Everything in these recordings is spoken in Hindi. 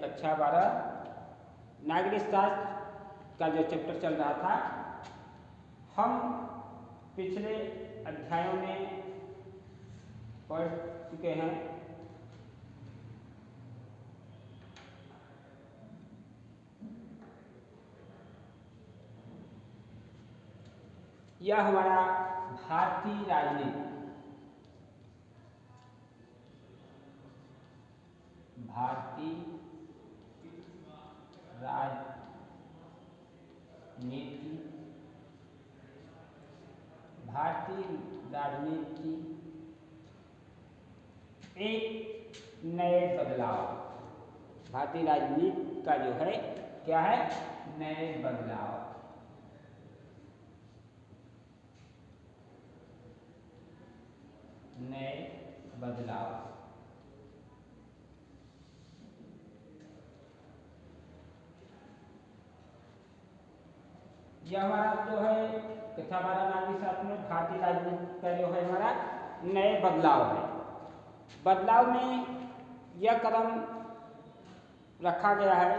कक्षा 12 नागरिक शास्त्र का जो चैप्टर चल रहा था, हम पिछले अध्यायों में पढ़ चुके हैं। यह हमारा भारतीय राजनीति, भारतीय राजनीति एक नए बदलाव, भारतीय राजनीति का जो है क्या है, नए बदलाव। नए बदलाव। यह हमारा जो है कक्षा 12 नागरिक शास्त्र में भारतीय राजनीति का जो है हमारा नए बदलाव है। बदलाव में यह कदम रखा गया है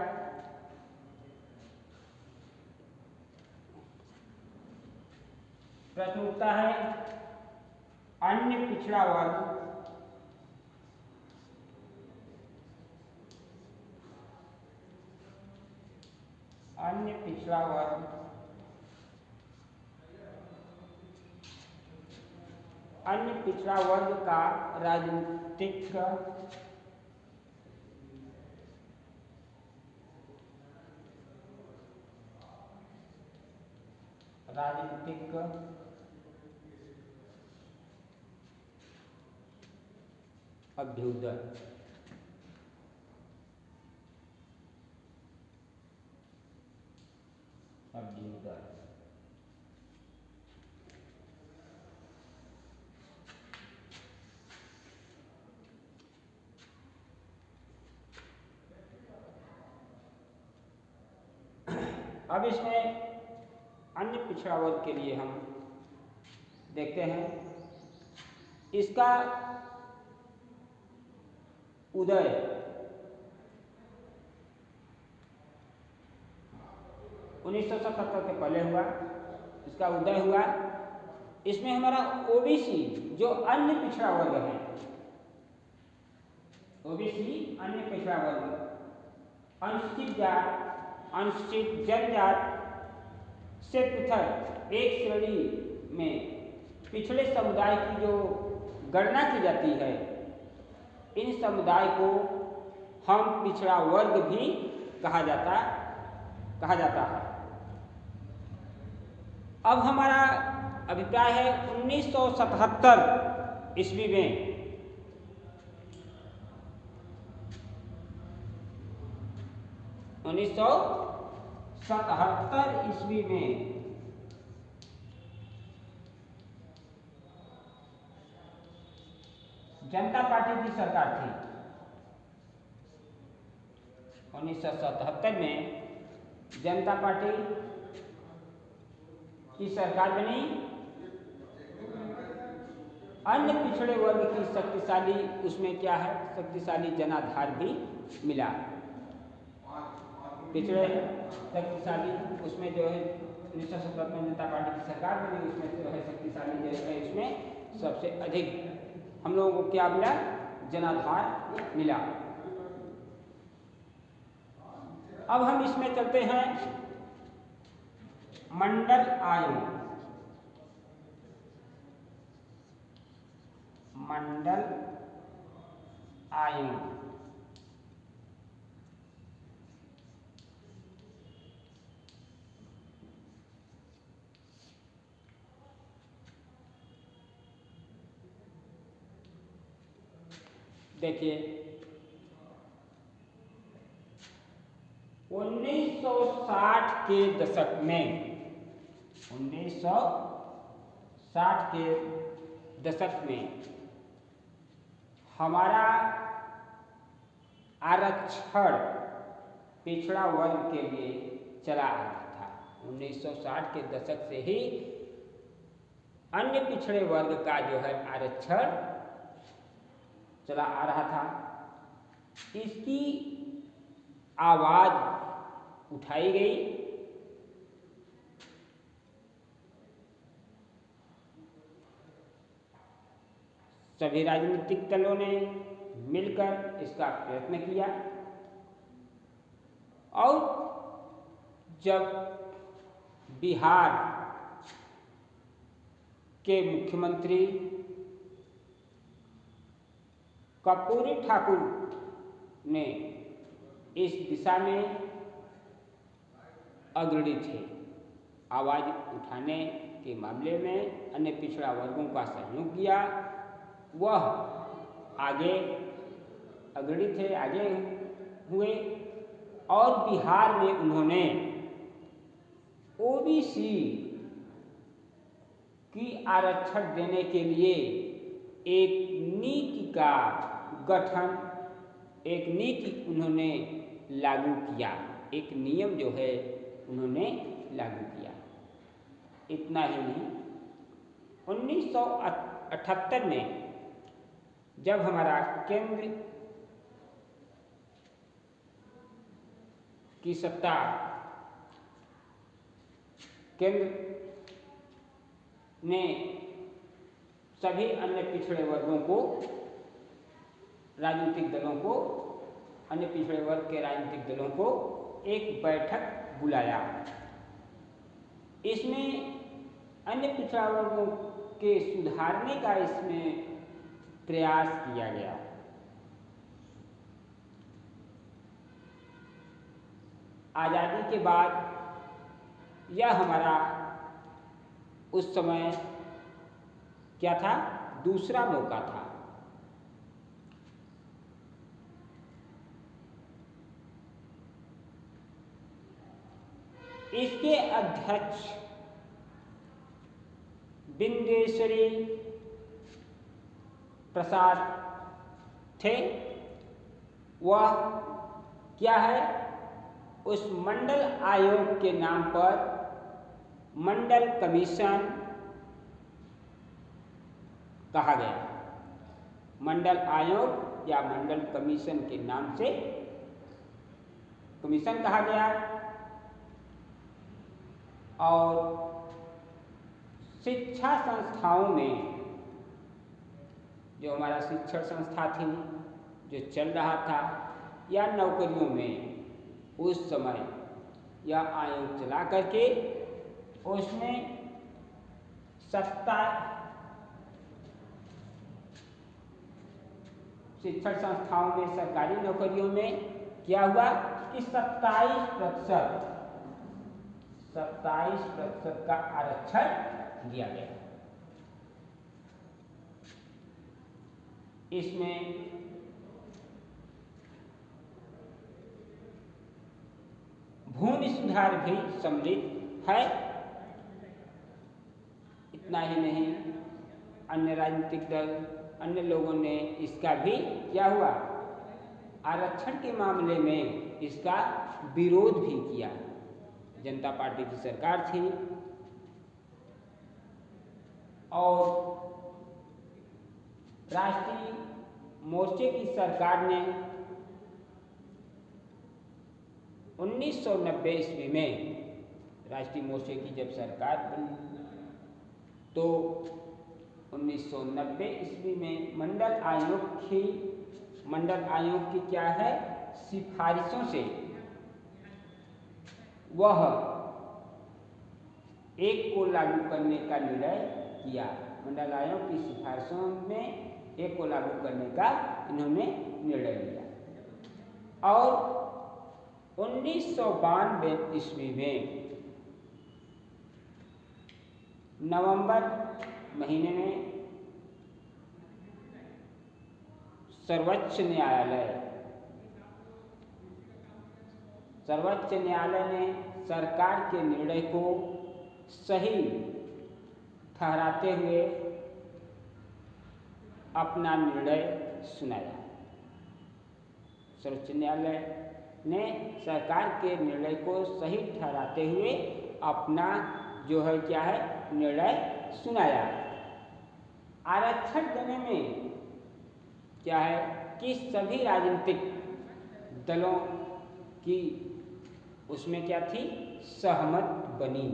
प्रश्न उठता है अन्य पिछड़ा वर्ग अन्य पिछड़ा वर्ग का राजनीतिक अभ्युदय। अब इसमें अन्य पिछड़ा वर्ग के लिए हम देखते हैं इसका उदय 1977 के पहले हुआ, इसका उदय हुआ। इसमें हमारा ओबीसी जो अन्य पिछड़ा वर्ग है, ओबीसी अन्य पिछड़ा वर्ग, अनुसूचित जात, अनुसूचित जनजाति से पृथक एक श्रेणी में पिछड़े समुदाय की जो गणना की जाती है, इन समुदाय को हम पिछड़ा वर्ग भी कहा जाता है। अब हमारा अभिप्राय है 1977 ईस्वी में जनता पार्टी की सरकार थी। 1977 में जनता पार्टी की सरकार बनी। अन्य पिछड़े वर्ग की शक्तिशाली, उसमें क्या है, शक्तिशाली जनाधार भी मिला। पिछड़े शक्तिशाली उसमें जो है 1977 में जनता पार्टी की सरकार बनी, उसमें जो है शक्तिशाली जो है इसमें सबसे अधिक हम लोगों को क्या मिला, जनाधार मिला। अब हम इसमें चलते हैं मंडल आयोग। मंडल आयोग देखिए 1960 के दशक में, 1960 के दशक में हमारा आरक्षण पिछड़ा वर्ग के लिए चला आ रहा था। 1960 के दशक से ही अन्य पिछड़े वर्ग का जो है आरक्षण चला आ रहा था। इसकी आवाज उठाई गई। सभी राजनीतिक दलों ने मिलकर इसका प्रयत्न किया और जब बिहार के मुख्यमंत्री कर्पूरी ठाकुर ने इस दिशा में अग्रणी थे, आवाज उठाने के मामले में अन्य पिछड़ा वर्गों का सहयोग किया, वह आगे अग्रणी थे, आगे हुए और बिहार में उन्होंने ओबीसी की आरक्षण देने के लिए एक नीति का गठन, एक नीति उन्होंने लागू किया, एक नियम जो है उन्होंने लागू किया। इतना ही नहीं, 1978 में जब हमारा केंद्र की सत्ता, केंद्र ने सभी अन्य पिछड़े वर्गों को, राजनीतिक दलों को, अन्य पिछड़े वर्ग के राजनीतिक दलों को एक बैठक बुलाया। इसमें अन्य पिछड़ा वर्गों के सुधारने का इसमें प्रयास किया गया। आज़ादी के बाद यह हमारा उस समय क्या था, दूसरा मौका था। इसके अध्यक्ष बिंदेश्वरी प्रसाद थे। वह क्या है, उस मंडल आयोग के नाम पर मंडल कमीशन कहा गया। मंडल आयोग या मंडल कमीशन के नाम से कमीशन कहा गया और शिक्षा संस्थाओं में, जो हमारा शिक्षण संस्था थी, जो चल रहा था, या नौकरियों में उस समय यह आयोग चला करके उसमें शिक्षण संस्थाओं में, सरकारी नौकरियों में क्या हुआ कि 27% का आरक्षण दिया गया। इसमें भूमि सुधार भी सम्मिलित है। इतना ही नहीं, अन्य राजनीतिक दल, अन्य लोगों ने इसका भी क्या हुआ, आरक्षण के मामले में इसका विरोध भी किया। जनता पार्टी की सरकार थी और राष्ट्रीय मोर्चे की सरकार ने 1990 ईस्वी में, राष्ट्रीय मोर्चे की जब सरकार बनी तो 1990 ईस्वी में मंडल आयोग की क्या है, सिफारिशों से वह एक को लागू करने का निर्णय किया। मंडल आयोग की सिफारिशों में एक को लागू करने का इन्होंने निर्णय लिया और 1992 ईस्वी में नवंबर महीने में सर्वोच्च न्यायालय ने सरकार के निर्णय को सही ठहराते हुए अपना निर्णय सुनाया। सर्वोच्च न्यायालय ने सरकार के निर्णय को सही ठहराते हुए अपना जो है क्या है, निर्णय सुनाया। आरक्षण देने में क्या है कि सभी राजनीतिक दलों कि उसमें क्या थी, सहमत बनी।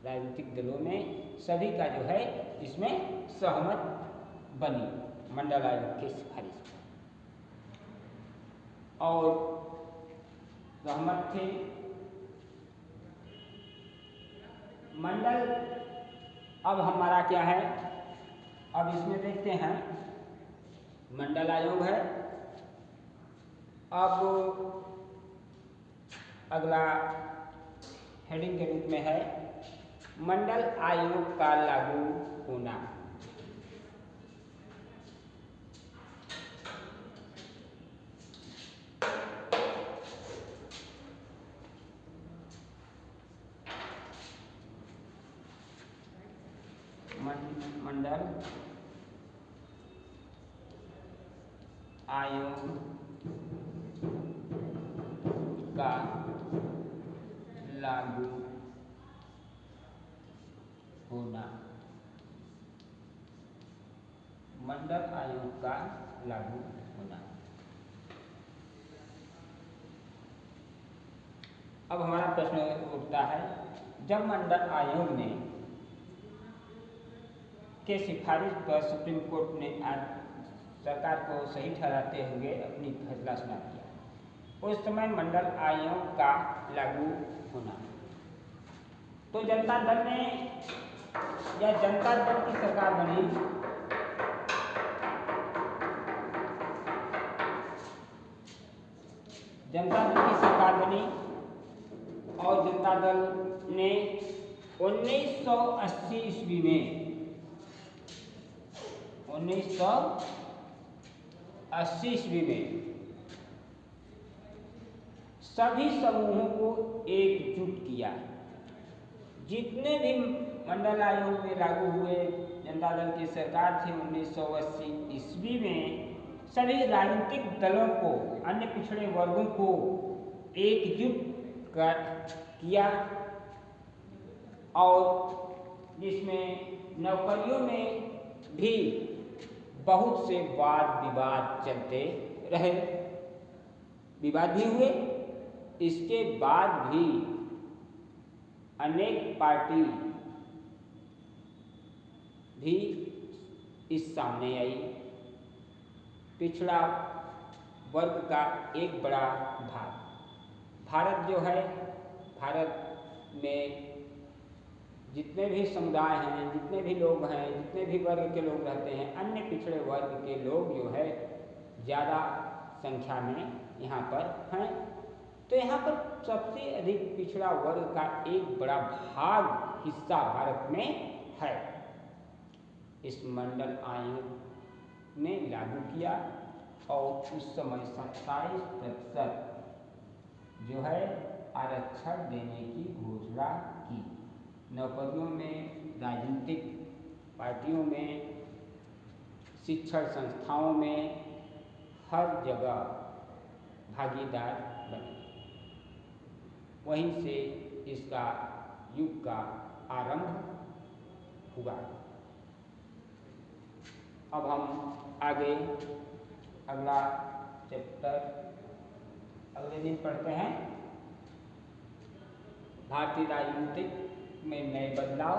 राजनीतिक दलों में सभी का जो है इसमें सहमत बनी मंडल आयोग की सिफारिश पर, और सहमत थे। मंडल अब हमारा क्या है, अब इसमें देखते हैं मंडल आयोग है। अब अगला हेडिंग के रूप में है मंडल आयोग का लागू होना। मंडल आयोग का लागू होना। मंडल आयोग का लागू होना। अब हमारा प्रश्न उठता है, जब मंडल आयोग ने के सिफारिश पर सुप्रीम कोर्ट ने आज सरकार को सही ठहराते हुए अपनी फैसला सुना दिया, उस समय मंडल आयोग का लागू होना, तो जनता दल ने या जनता दल की सरकार बनी, जनता दल की सरकार बनी और जनता दल ने 1980 ईस्वी में 1980 ईस्वी में सभी समूहों को एकजुट किया। जितने भी मंडल आयोग में लागू हुए जनता दल की सरकार थी 1980 ईस्वी में, सभी राजनीतिक दलों को, अन्य पिछड़े वर्गों को एकजुट किया, और जिसमें नौकरियों में भी बहुत से वाद विवाद चलते रहे, विवाद भी हुए। इसके बाद भी अनेक पार्टी भी इस सामने आई। पिछड़ा वर्ग का एक बड़ा भाग, भारत जो है, भारत में जितने भी समुदाय हैं, जितने भी लोग हैं, जितने भी वर्ग के लोग रहते हैं, अन्य पिछड़े वर्ग के लोग जो है ज़्यादा संख्या में यहाँ पर हैं। तो यहाँ पर सबसे अधिक पिछड़ा वर्ग का एक बड़ा भाग हिस्सा भारत में है। इस मंडल आयोग ने लागू किया और उस समय 27% जो है आरक्षण देने की घोषणा की। नौकरियों में, राजनीतिक पार्टियों में, शिक्षण संस्थाओं में, हर जगह भागीदार बने। वहीं से इसका युग का आरंभ हुआ। अब हम आगे अगला चैप्टर अगले दिन पढ़ते हैं, भारतीय राजनीतिक में नए बदलाव